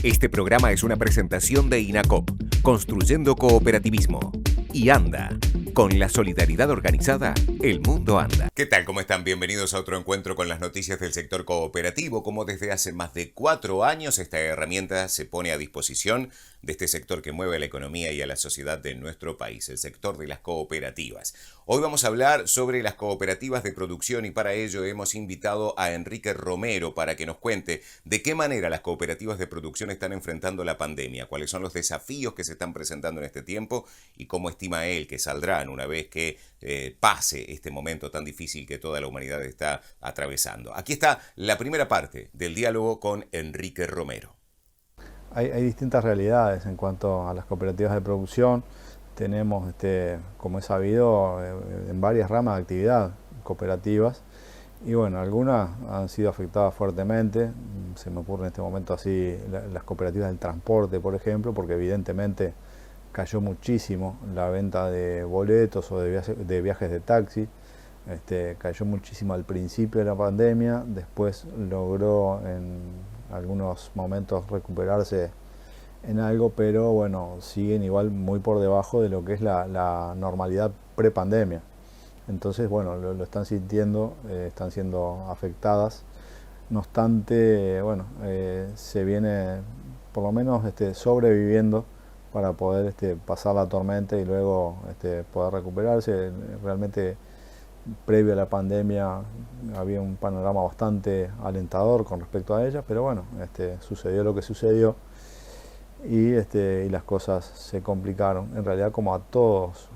Este programa es una presentación de INACOP, Construyendo Cooperativismo. Y anda. Con la solidaridad organizada, el mundo anda. ¿Qué tal? ¿Cómo están? Bienvenidos a otro encuentro con las noticias del sector cooperativo. Como desde hace más de 4 años, esta herramienta se pone a disposición de este sector que mueve a la economía y a la sociedad de nuestro país, el sector de las cooperativas. Hoy vamos a hablar sobre las cooperativas de producción y para ello hemos invitado a Enrique Romero para que nos cuente de qué manera las cooperativas de producción están enfrentando la pandemia, cuáles son los desafíos que se están presentando en este tiempo y cómo estima él que saldrán una vez que pase este momento tan difícil que toda la humanidad está atravesando. Aquí está la primera parte del diálogo con Enrique Romero. Hay distintas realidades en cuanto a las cooperativas de producción. Tenemos, como es sabido, en varias ramas de actividad cooperativas y bueno, algunas han sido afectadas fuertemente. Se me ocurre en este momento así las cooperativas del transporte, por ejemplo, porque evidentemente cayó muchísimo la venta de boletos o de viajes de taxi. Cayó muchísimo al principio de la pandemia, después logró en algunos momentos recuperarse en algo, pero bueno, siguen igual muy por debajo de lo que es la normalidad pre-pandemia. Entonces, bueno, lo están sintiendo, están siendo afectadas. No obstante, bueno, se viene por lo menos sobreviviendo para poder pasar la tormenta y luego poder recuperarse. Realmente previo a la pandemia había un panorama bastante alentador con respecto a ella, pero bueno, sucedió lo que sucedió y las cosas se complicaron. En realidad, como a todos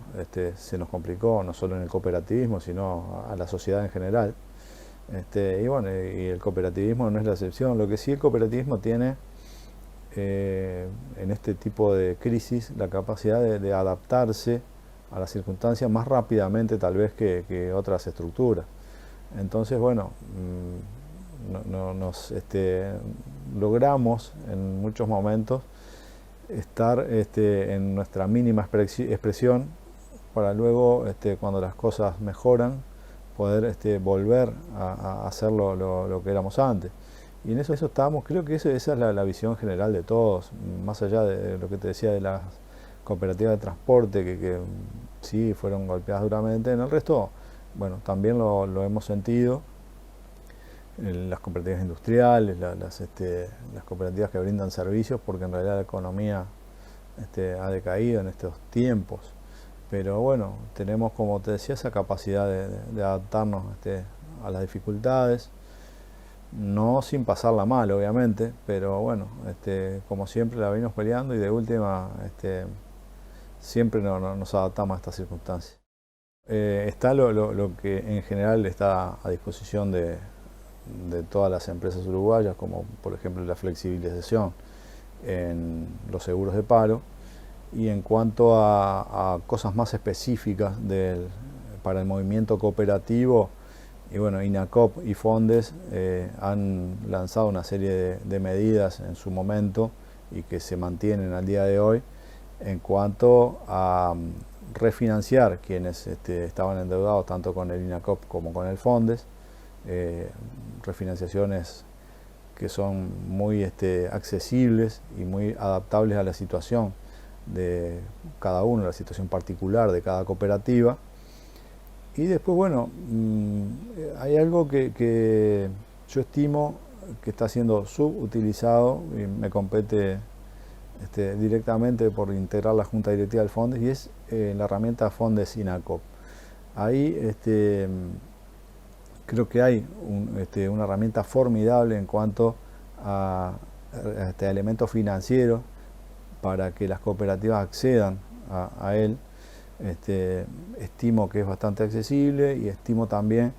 se nos complicó, no solo en el cooperativismo, sino a la sociedad en general. Y bueno, y el cooperativismo no es la excepción. Lo que sí el cooperativismo tiene en este tipo de crisis la capacidad de adaptarse a las circunstancias más rápidamente tal vez que otras estructuras. Entonces, bueno, nos logramos en muchos momentos estar en nuestra mínima expresión para luego, cuando las cosas mejoran, poder volver a hacer lo que éramos antes. Y en eso estábamos, creo que esa es la visión general de todos, más allá de lo que te decía de las cooperativas de transporte, que sí fueron golpeadas duramente. En el resto, bueno, también lo hemos sentido. Las cooperativas industriales, las cooperativas que brindan servicios, porque en realidad la economía ha decaído en estos tiempos. Pero bueno, tenemos, como te decía, esa capacidad de adaptarnos a las dificultades, no sin pasarla mal, obviamente, pero bueno, como siempre la venimos peleando y de última siempre nos adaptamos a estas circunstancias. Está lo que en general está a disposición de todas las empresas uruguayas, como por ejemplo la flexibilización en los seguros de paro, y en cuanto a cosas más específicas para el movimiento cooperativo, y bueno, INACOP y Fondes han lanzado una serie de medidas en su momento y que se mantienen al día de hoy en cuanto a refinanciar quienes estaban endeudados tanto con el INACOP como con el Fondes, refinanciaciones que son muy accesibles y muy adaptables a la situación de cada uno, la situación particular de cada cooperativa. Y después, bueno, hay algo que yo estimo que está siendo subutilizado y me compete directamente por integrar la Junta Directiva del Fondes, y es la herramienta Fondes INACOP. Ahí creo que hay una herramienta formidable en cuanto a elementos financieros para que las cooperativas accedan a él. Estimo que es bastante accesible y estimo también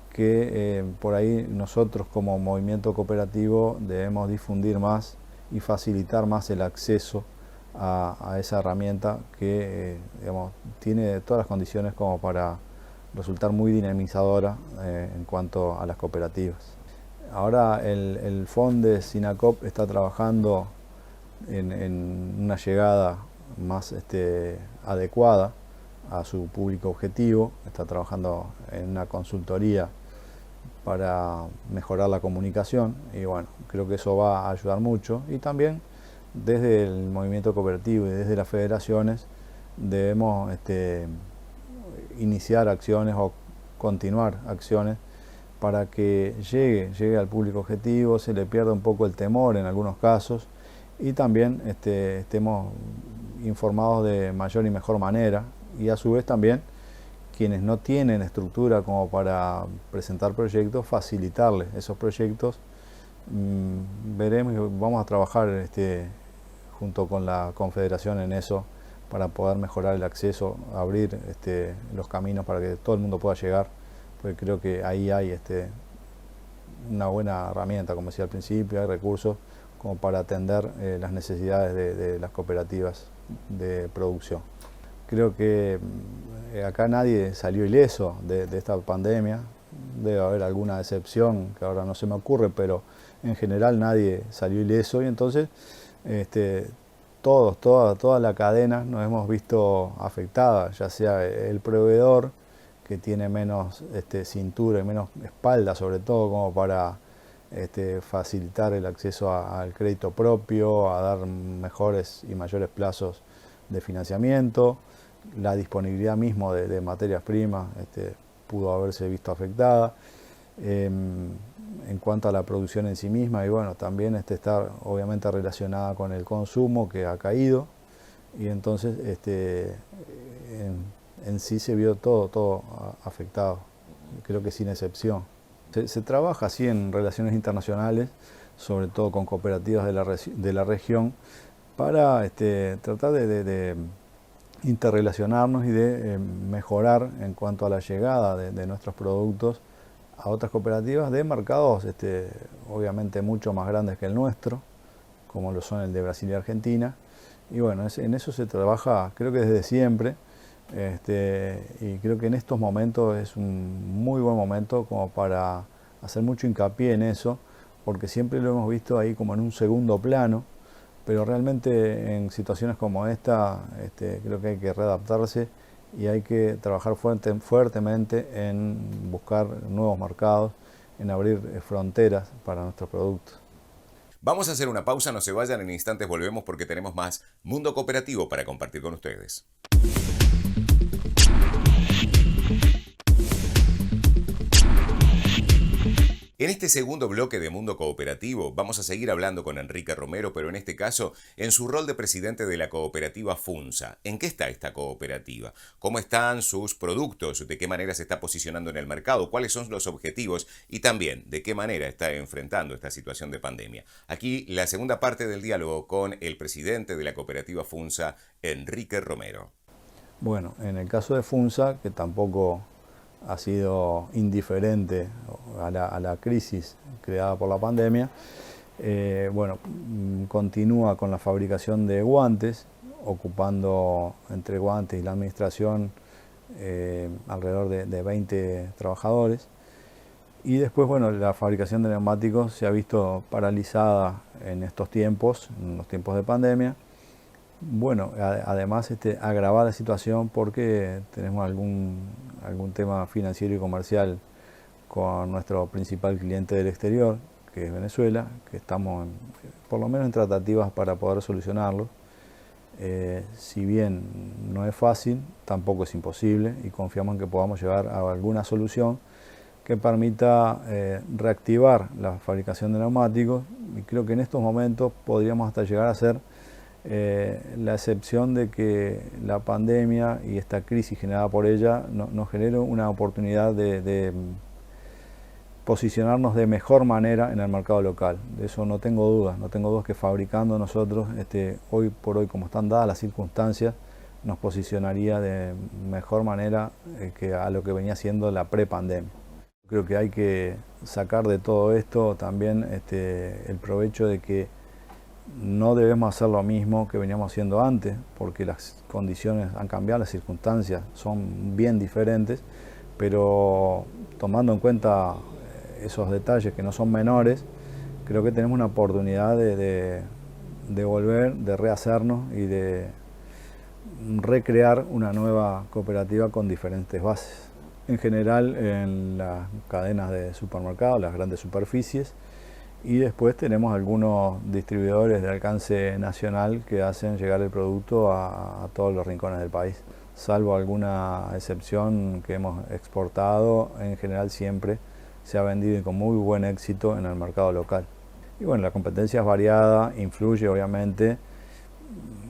que por ahí nosotros como movimiento cooperativo debemos difundir más y facilitar más el acceso a esa herramienta que digamos, tiene todas las condiciones como para resultar muy dinamizadora en cuanto a las cooperativas. Ahora el Fondes INACOP está trabajando en una llegada más adecuada a su público objetivo, está trabajando en una consultoría para mejorar la comunicación y bueno, creo que eso va a ayudar mucho, y también desde el movimiento cooperativo y desde las federaciones debemos iniciar acciones o continuar acciones para que llegue al público objetivo, se le pierda un poco el temor en algunos casos y también estemos informados de mayor y mejor manera, y a su vez también quienes no tienen estructura como para presentar proyectos, facilitarles esos proyectos. Veremos y vamos a trabajar junto con la Confederación en eso para poder mejorar el acceso, abrir los caminos para que todo el mundo pueda llegar, porque creo que ahí hay una buena herramienta, como decía al principio, hay recursos como para atender las necesidades de las cooperativas de producción. Creo que acá nadie salió ileso de esta pandemia, debe haber alguna excepción que ahora no se me ocurre, pero en general nadie salió ileso, y entonces toda la cadena nos hemos visto afectada, ya sea el proveedor, que tiene menos cintura y menos espalda, sobre todo como para facilitar el acceso al crédito propio, a dar mejores y mayores plazos de financiamiento. La disponibilidad mismo de materias primas pudo haberse visto afectada. En cuanto a la producción en sí misma, y bueno, también está obviamente relacionada con el consumo, que ha caído, y entonces en sí se vio todo afectado, creo que sin excepción. Se trabaja así en relaciones internacionales, sobre todo con cooperativas de la región, para tratar de interrelacionarnos y de mejorar en cuanto a la llegada de nuestros productos a otras cooperativas de mercados obviamente mucho más grandes que el nuestro, como lo son el de Brasil y Argentina. Y bueno, en eso se trabaja, creo que desde siempre, y creo que en estos momentos es un muy buen momento como para hacer mucho hincapié en eso, porque siempre lo hemos visto ahí como en un segundo plano, pero realmente en situaciones como esta creo que hay que readaptarse y hay que trabajar fuertemente en buscar nuevos mercados, en abrir fronteras para nuestros productos. Vamos a hacer una pausa, no se vayan, en instantes volvemos porque tenemos más Mundo Cooperativo para compartir con ustedes. En este segundo bloque de Mundo Cooperativo vamos a seguir hablando con Enrique Romero, pero en este caso en su rol de presidente de la cooperativa FUNSA. ¿En qué está esta cooperativa? ¿Cómo están sus productos? ¿De qué manera se está posicionando en el mercado? ¿Cuáles son los objetivos? Y también, ¿de qué manera está enfrentando esta situación de pandemia? Aquí la segunda parte del diálogo con el presidente de la cooperativa FUNSA, Enrique Romero. Bueno, en el caso de FUNSA, que tampoco ha sido indiferente a la crisis creada por la pandemia, continúa con la fabricación de guantes, ocupando entre guantes y la administración alrededor de 20 trabajadores. Y después, bueno, la fabricación de neumáticos se ha visto paralizada en estos tiempos, en los tiempos de pandemia. Bueno, además agravada la situación porque tenemos algún tema financiero y comercial con nuestro principal cliente del exterior, que es Venezuela, que estamos por lo menos en tratativas para poder solucionarlo. Si bien no es fácil, tampoco es imposible, y confiamos en que podamos llegar a alguna solución que permita reactivar la fabricación de neumáticos, y creo que en estos momentos podríamos hasta llegar a ser la excepción de que la pandemia y esta crisis generada por ella nos genere una oportunidad de posicionarnos de mejor manera en el mercado local. De eso no tengo dudas que fabricando nosotros, hoy por hoy, como están dadas las circunstancias, nos posicionaría de mejor manera que a lo que venía siendo la prepandemia. Creo que hay que sacar de todo esto también el provecho de que no debemos hacer lo mismo que veníamos haciendo antes, porque las condiciones han cambiado, las circunstancias son bien diferentes, pero tomando en cuenta esos detalles que no son menores, creo que tenemos una oportunidad de volver, de rehacernos y de recrear una nueva cooperativa con diferentes bases. En general en las cadenas de supermercados, las grandes superficies, Y después tenemos algunos distribuidores de alcance nacional que hacen llegar el producto a todos los rincones del país. Salvo alguna excepción que hemos exportado, en general siempre se ha vendido con muy buen éxito en el mercado local. Y bueno, la competencia es variada, influye obviamente.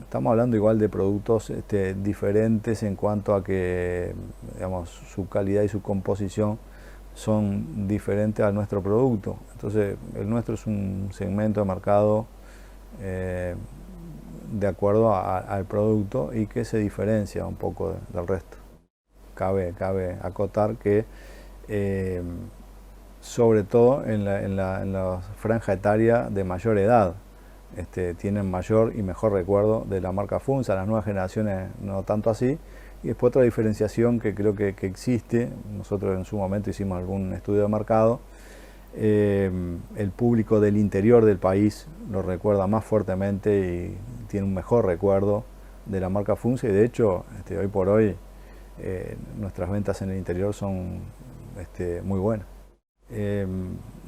Estamos hablando igual de productos diferentes en cuanto a que, digamos, su calidad y su composición son diferentes a nuestro producto. Entonces, el nuestro es un segmento de mercado de acuerdo al producto y que se diferencia un poco del resto. Cabe acotar que sobre todo en la franja etaria de mayor edad tienen mayor y mejor recuerdo de la marca Funza, las nuevas generaciones no tanto así. Y después otra diferenciación que creo que existe, nosotros en su momento hicimos algún estudio de mercado, el público del interior del país lo recuerda más fuertemente y tiene un mejor recuerdo de la marca Funza, y de hecho hoy por hoy nuestras ventas en el interior son muy buenas.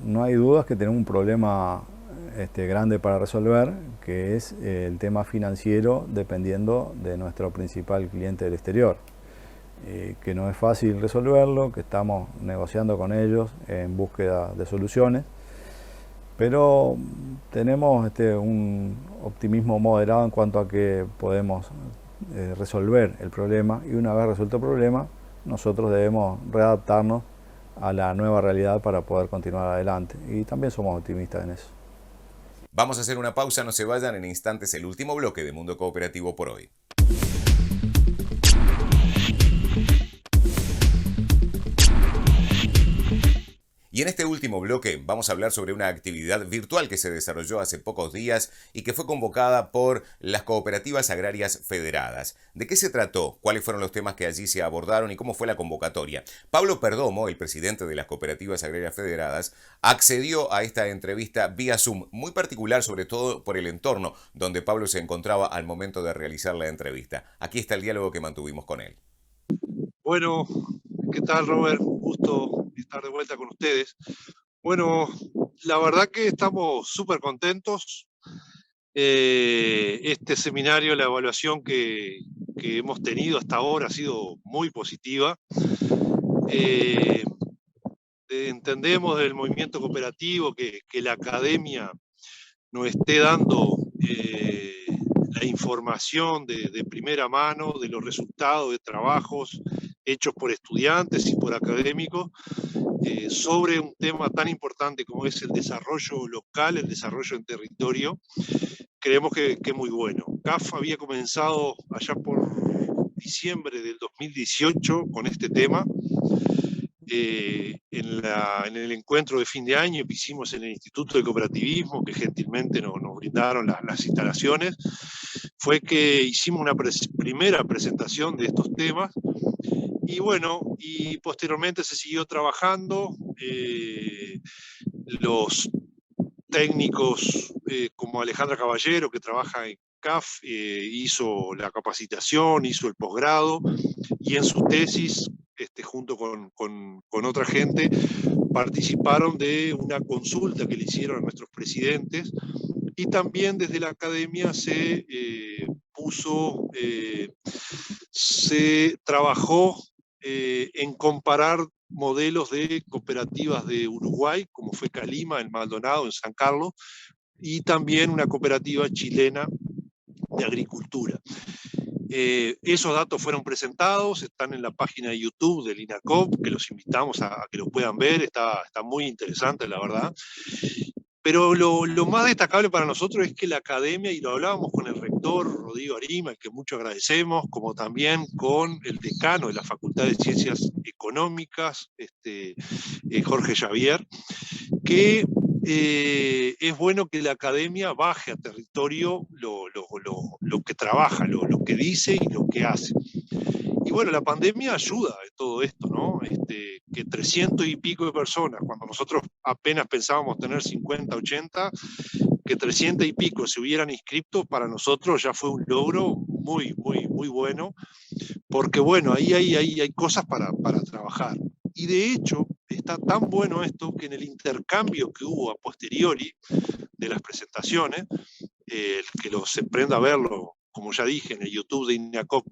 No hay dudas que tenemos un problema grande para resolver, que es el tema financiero, dependiendo de nuestro principal cliente del exterior, que no es fácil resolverlo, que estamos negociando con ellos en búsqueda de soluciones, pero tenemos un optimismo moderado en cuanto a que podemos resolver el problema, y una vez resuelto el problema nosotros debemos readaptarnos a la nueva realidad para poder continuar adelante, y también somos optimistas en eso. Vamos a hacer una pausa, no se vayan, en instantes el último bloque de Mundo Cooperativo por hoy. Y en este último bloque vamos a hablar sobre una actividad virtual que se desarrolló hace pocos días y que fue convocada por las cooperativas agrarias federadas. ¿De qué se trató? ¿Cuáles fueron los temas que allí se abordaron y cómo fue la convocatoria? Pablo Perdomo, el presidente de las cooperativas agrarias federadas, accedió a esta entrevista vía Zoom, muy particular sobre todo por el entorno donde Pablo se encontraba al momento de realizar la entrevista. Aquí está el diálogo que mantuvimos con él. Bueno, ¿qué tal, Robert? Un gusto estar de vuelta con ustedes. Bueno, la verdad que estamos súper contentos. Este seminario, la evaluación que hemos tenido hasta ahora ha sido muy positiva. Entendemos del movimiento cooperativo que la academia nos esté dando la información de primera mano de los resultados de trabajos hechos por estudiantes y por académicos sobre un tema tan importante como es el desarrollo local, el desarrollo en territorio. Creemos que es muy bueno. CAF había comenzado allá por diciembre del 2018 con este tema. En el encuentro de fin de año que hicimos en el Instituto de Cooperativismo, que gentilmente nos brindaron las instalaciones, fue que hicimos una primera presentación de estos temas, y bueno, y posteriormente se siguió trabajando. Los técnicos como Alejandra Caballero, que trabaja en CAF, hizo la capacitación, hizo el posgrado, y en su tesis, junto con otra gente, participaron de una consulta que le hicieron a nuestros presidentes, y también desde la academia se trabajó en comparar modelos de cooperativas de Uruguay, como fue Calima, en Maldonado, en San Carlos, y también una cooperativa chilena de agricultura. Esos datos fueron presentados, están en la página de YouTube del INACOP, que los invitamos a que lo puedan ver, está muy interesante, la verdad. Pero lo más destacable para nosotros es que la academia, y lo hablábamos con el rector Rodrigo Arima, al que mucho agradecemos, como también con el decano de la Facultad de Ciencias Económicas, Jorge Javier, que es bueno que la academia baje a territorio lo que trabaja, lo que dice y lo que hace. Y bueno, la pandemia ayuda en todo esto, ¿no? Que 300 y pico de personas, cuando nosotros apenas pensábamos tener 50, 80, que 300 y pico se hubieran inscrito, para nosotros ya fue un logro muy, muy, muy bueno, porque bueno, ahí hay cosas para trabajar. Y de hecho, está tan bueno esto que en el intercambio que hubo a posteriori de las presentaciones, el que se prenda a verlo, como ya dije, en el YouTube de INACOP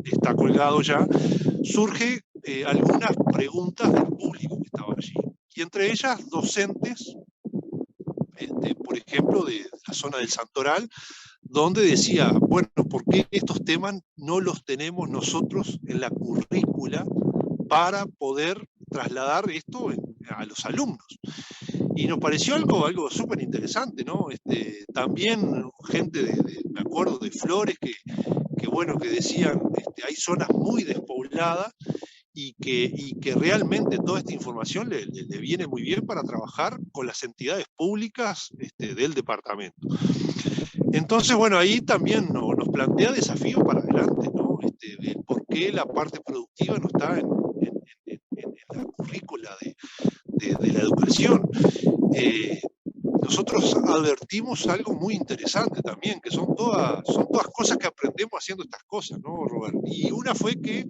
está colgado ya, surge algunas preguntas del público que estaba allí. Y entre ellas, docentes, por ejemplo, de la zona del Santoral, donde decía, bueno, ¿por qué estos temas no los tenemos nosotros en la currícula para poder trasladar esto a los alumnos? Y nos pareció algo súper interesante, ¿no? También gente me acuerdo de Flores, que bueno, que decían, hay zonas muy despobladas y que realmente toda esta información le viene muy bien para trabajar con las entidades públicas del departamento. Entonces, bueno, ahí también nos plantea desafíos para adelante, ¿no? De por qué la parte productiva no está en la currícula de la educación. Nosotros advertimos algo muy interesante también, que son todas cosas que aprendemos haciendo estas cosas, ¿no, Robert? Y una fue que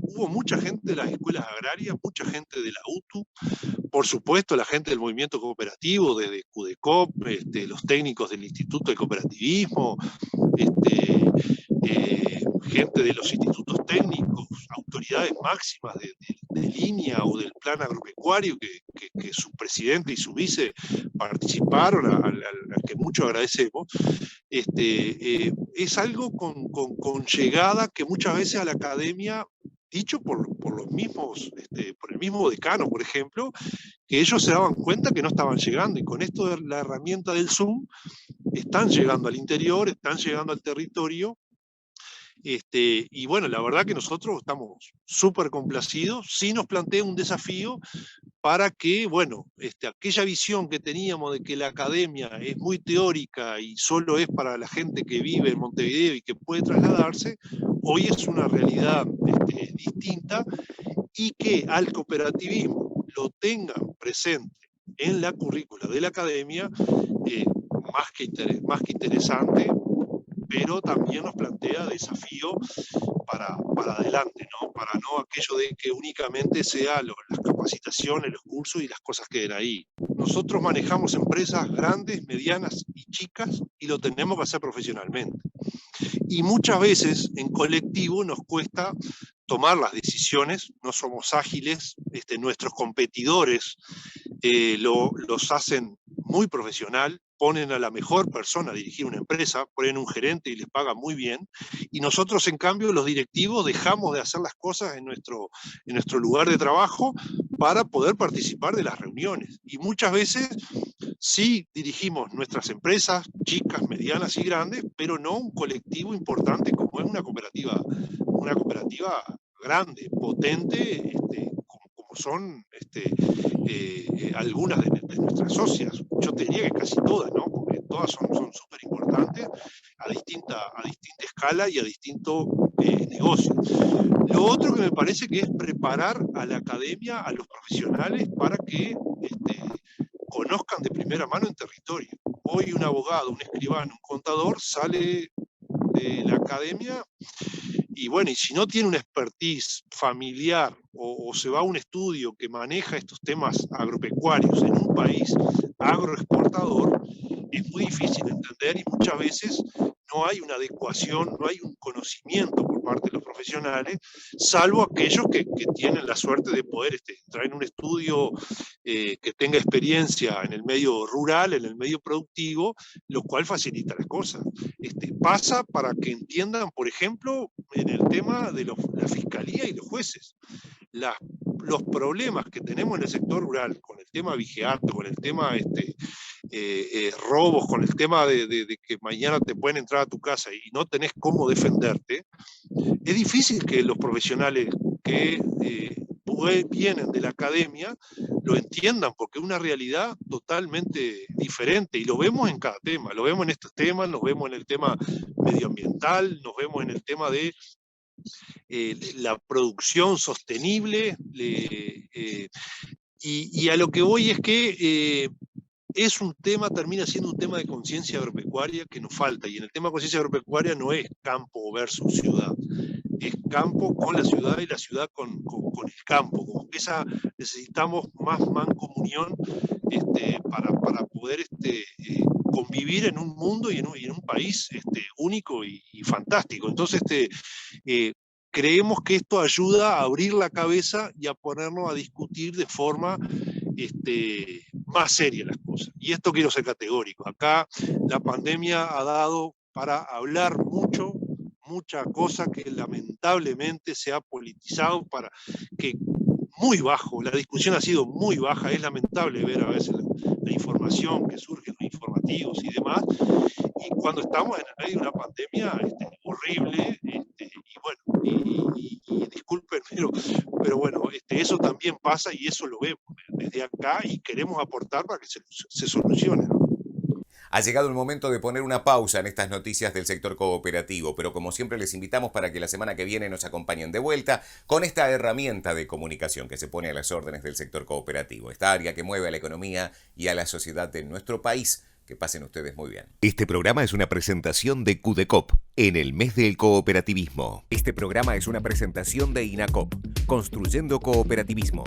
hubo mucha gente de las escuelas agrarias, mucha gente de la UTU, por supuesto la gente del movimiento cooperativo, desde CUDECOP, los técnicos del Instituto de Cooperativismo, gente de los institutos técnicos, autoridades máximas de línea o del plan agropecuario, que su presidente y su vice participaron, al que mucho agradecemos. Es algo con llegada que muchas veces a la academia, dicho por los mismos, por el mismo decano, por ejemplo, que ellos se daban cuenta que no estaban llegando, y con esto de la herramienta del Zoom, están llegando al interior, están llegando al territorio. Y bueno, la verdad que nosotros estamos súper complacidos. Sí nos plantea un desafío para que, bueno, aquella visión que teníamos de que la academia es muy teórica y solo es para la gente que vive en Montevideo y que puede trasladarse, hoy es una realidad distinta, y que al cooperativismo lo tengan presente en la currícula de la academia, más que interesante, pero también nos plantea desafío para adelante, ¿no? Para no aquello de que únicamente sea las capacitaciones, los cursos y las cosas queden ahí. Nosotros manejamos empresas grandes, medianas y chicas, y lo tenemos que hacer profesionalmente. Y muchas veces en colectivo nos cuesta tomar las decisiones, no somos ágiles, nuestros competidores los hacen muy profesional, ponen a la mejor persona a dirigir una empresa, ponen un gerente y les pagan muy bien, y nosotros en cambio los directivos dejamos de hacer las cosas en nuestro lugar de trabajo para poder participar de las reuniones. Y muchas veces sí dirigimos nuestras empresas, chicas, medianas y grandes, pero no un colectivo importante como es una cooperativa grande, potente, como son algunas de nuestras socias. Yo te diría que casi todas, ¿no? Porque todas son súper importantes a distinta escala y a distinto negocio. Lo otro que me parece que es preparar a la academia, a los profesionales, para que conozcan de primera mano en territorio. Hoy un abogado, un escribano, un contador sale de la academia y bueno, y si no tiene una expertise familiar o se va a un estudio que maneja estos temas agropecuarios en un país agroexportador, es muy difícil entender, y muchas veces no hay una adecuación, no hay un conocimiento por parte de los profesionales, salvo aquellos que tienen la suerte de poder entrar en un estudio que tenga experiencia en el medio rural, en el medio productivo, lo cual facilita las cosas. Pasa para que entiendan, por ejemplo, en el tema de la fiscalía y los jueces. Los problemas que tenemos en el sector rural, con el tema vigiato, con el tema robos, con el tema de que mañana te pueden entrar a tu casa y no tenés cómo defenderte, es difícil que los profesionales que vienen de la academia lo entiendan, porque es una realidad totalmente diferente, y lo vemos en cada tema, lo vemos en estos temas, nos vemos en el tema medioambiental, nos vemos en el tema de la producción sostenible, y a lo que voy es que termina siendo un tema de conciencia agropecuaria que nos falta, y en el tema de conciencia agropecuaria no es campo versus ciudad, es campo con la ciudad y la ciudad con el campo. Necesitamos más mancomunión para poder convivir en un mundo y en un país único y fantástico. Entonces, creemos que esto ayuda a abrir la cabeza y a ponernos a discutir de forma más seria las cosas. Y esto quiero ser categórico. Acá la pandemia ha dado para hablar mucha cosa que lamentablemente se ha politizado muy bajo, la discusión ha sido muy baja, es lamentable ver a veces la información que surge en los informativos y demás, y cuando estamos en el medio de una pandemia horrible, y disculpen, pero bueno, eso también pasa y eso lo vemos desde acá y queremos aportar para que se solucione, ¿no? Ha llegado el momento de poner una pausa en estas noticias del sector cooperativo, pero como siempre les invitamos para que la semana que viene nos acompañen de vuelta con esta herramienta de comunicación que se pone a las órdenes del sector cooperativo, esta área que mueve a la economía y a la sociedad de nuestro país. Que pasen ustedes muy bien. Este programa es una presentación de CUDECOP en el mes del cooperativismo. Este programa es una presentación de INACOP, Construyendo Cooperativismo.